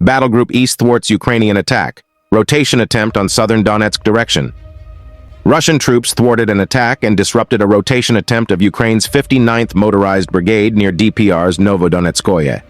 Battlegroup East thwarts Ukrainian attack. Rotation attempt on southern Donetsk direction. Russian troops thwarted an attack and disrupted a rotation attempt of Ukraine's 59th Motorized Brigade near DPR's Novodonetskoye.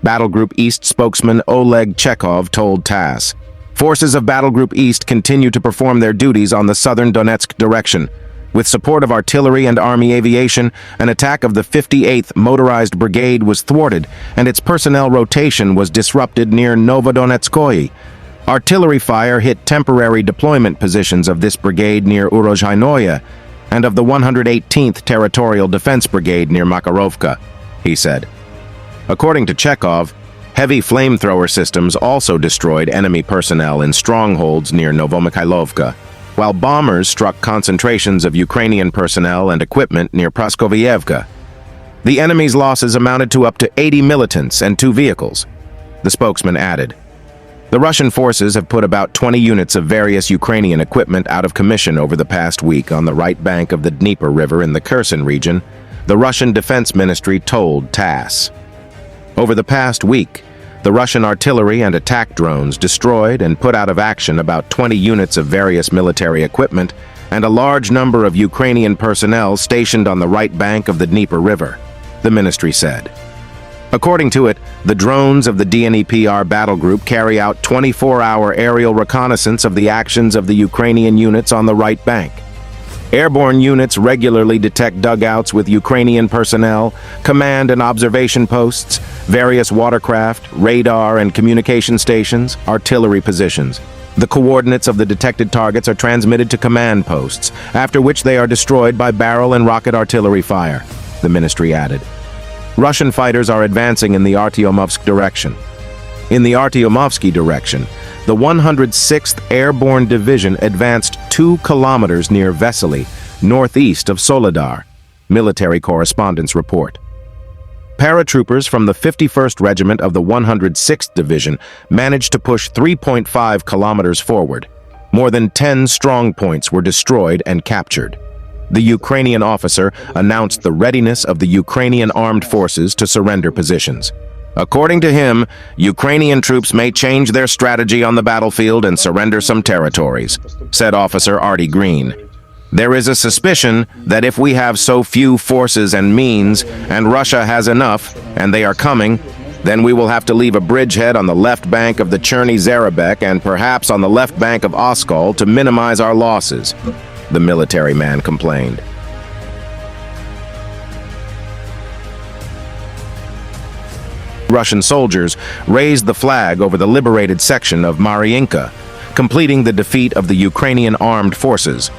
Battlegroup East spokesman Oleg Chekhov told TASS. Forces of Battlegroup East continue to perform their duties on the southern Donetsk direction. With support of artillery and army aviation, an attack of the 58th Motorized Brigade was thwarted, and its personnel rotation was disrupted near Novodonetskoye. Artillery fire hit temporary deployment positions of this brigade near Urozhainoye and of the 118th Territorial Defense Brigade near Makarovka, he said. According to Chekhov, heavy flamethrower systems also destroyed enemy personnel in strongholds near Novomikhailovka, while bombers struck concentrations of Ukrainian personnel and equipment near Praskovievka. The enemy's losses amounted to up to 80 militants and 2 vehicles, the spokesman added. The Russian forces have put about 20 units of various Ukrainian equipment out of commission over the past week on the right bank of the Dnieper River in the Kherson region, the Russian Defense Ministry told TASS. Over the past week, the Russian artillery and attack drones destroyed and put out of action about 20 units of various military equipment and a large number of Ukrainian personnel stationed on the right bank of the Dnieper River, the ministry said. According to it, the drones of the DNEPR battle group carry out 24-hour aerial reconnaissance of the actions of the Ukrainian units on the right bank. Airborne units regularly detect dugouts with Ukrainian personnel, command and observation posts, various watercraft, radar and communication stations, artillery positions. The coordinates of the detected targets are transmitted to command posts, after which they are destroyed by barrel and rocket artillery fire, the ministry added. Russian fighters are advancing in the Artyomovsk direction. In the Artyomovsky direction, the 106th Airborne Division advanced 2 kilometers near Vesely, northeast of Soledar, military correspondents report. Paratroopers from the 51st Regiment of the 106th Division managed to push 3.5 kilometers forward. More than 10 strongpoints were destroyed and captured. The Ukrainian officer announced the readiness of the Ukrainian armed forces to surrender positions. According to him, Ukrainian troops may change their strategy on the battlefield and surrender some territories, said Officer Artie Green. There is a suspicion that if we have so few forces and means, and Russia has enough, and they are coming, then we will have to leave a bridgehead on the left bank of the Cherny Zarabek and perhaps on the left bank of Oskol to minimize our losses, the military man complained. Russian soldiers raised the flag over the liberated section of Mariinka, completing the defeat of the Ukrainian armed forces.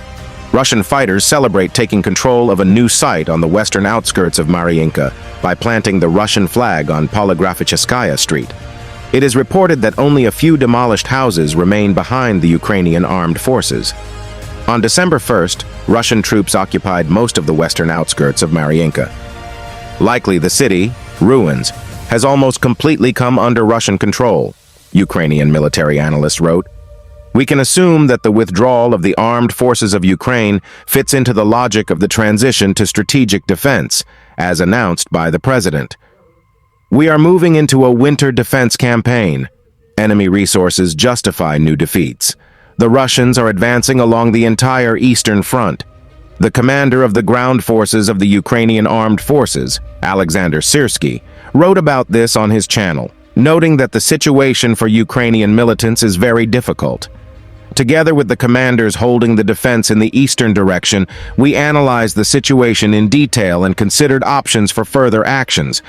Russian fighters celebrate taking control of a new site on the western outskirts of Mariinka by planting the Russian flag on Polygraficheskaya Street. It is reported that only a few demolished houses remain behind the Ukrainian armed forces. On December 1st, Russian troops occupied most of the western outskirts of Mariinka. Likely the city, ruins, has almost completely come under Russian control, Ukrainian military analysts wrote. We can assume that the withdrawal of the armed forces of Ukraine fits into the logic of the transition to strategic defense, as announced by the president. We are moving into a winter defense campaign. Enemy resources justify new defeats. The Russians are advancing along the entire eastern front. The commander of the ground forces of the Ukrainian armed forces, Alexander Syrsky, wrote about this on his channel, noting that the situation for Ukrainian militants is very difficult. Together with the commanders holding the defense in the eastern direction, we analyzed the situation in detail and considered options for further actions.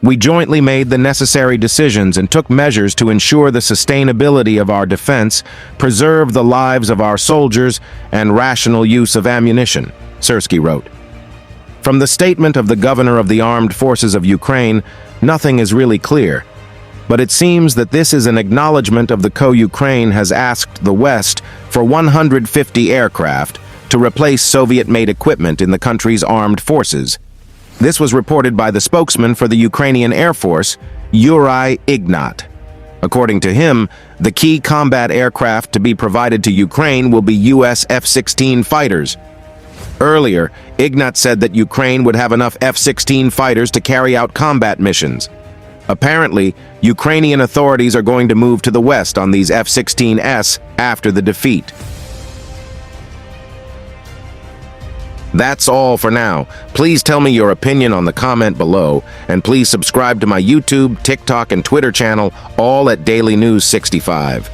We jointly made the necessary decisions and took measures to ensure the sustainability of our defense, preserve the lives of our soldiers, and rational use of ammunition, Syrsky wrote. From the statement of the governor of the armed forces of Ukraine, nothing is really clear, but it seems that this is an acknowledgement of the Ukraine has asked the West for 150 aircraft to replace Soviet-made equipment in the country's armed forces. This was reported by the spokesman for the Ukrainian Air Force, Yuri Ignat. According to him, the key combat aircraft to be provided to Ukraine will be U.S. F-16 fighters. Earlier, Ignat said that Ukraine would have enough F-16 fighters to carry out combat missions. Apparently, Ukrainian authorities are going to move to the west on these F-16s after the defeat. That's all for now. Please tell me your opinion on the comment below, and please subscribe to my YouTube, TikTok, and Twitter channel, all at Daily News 65.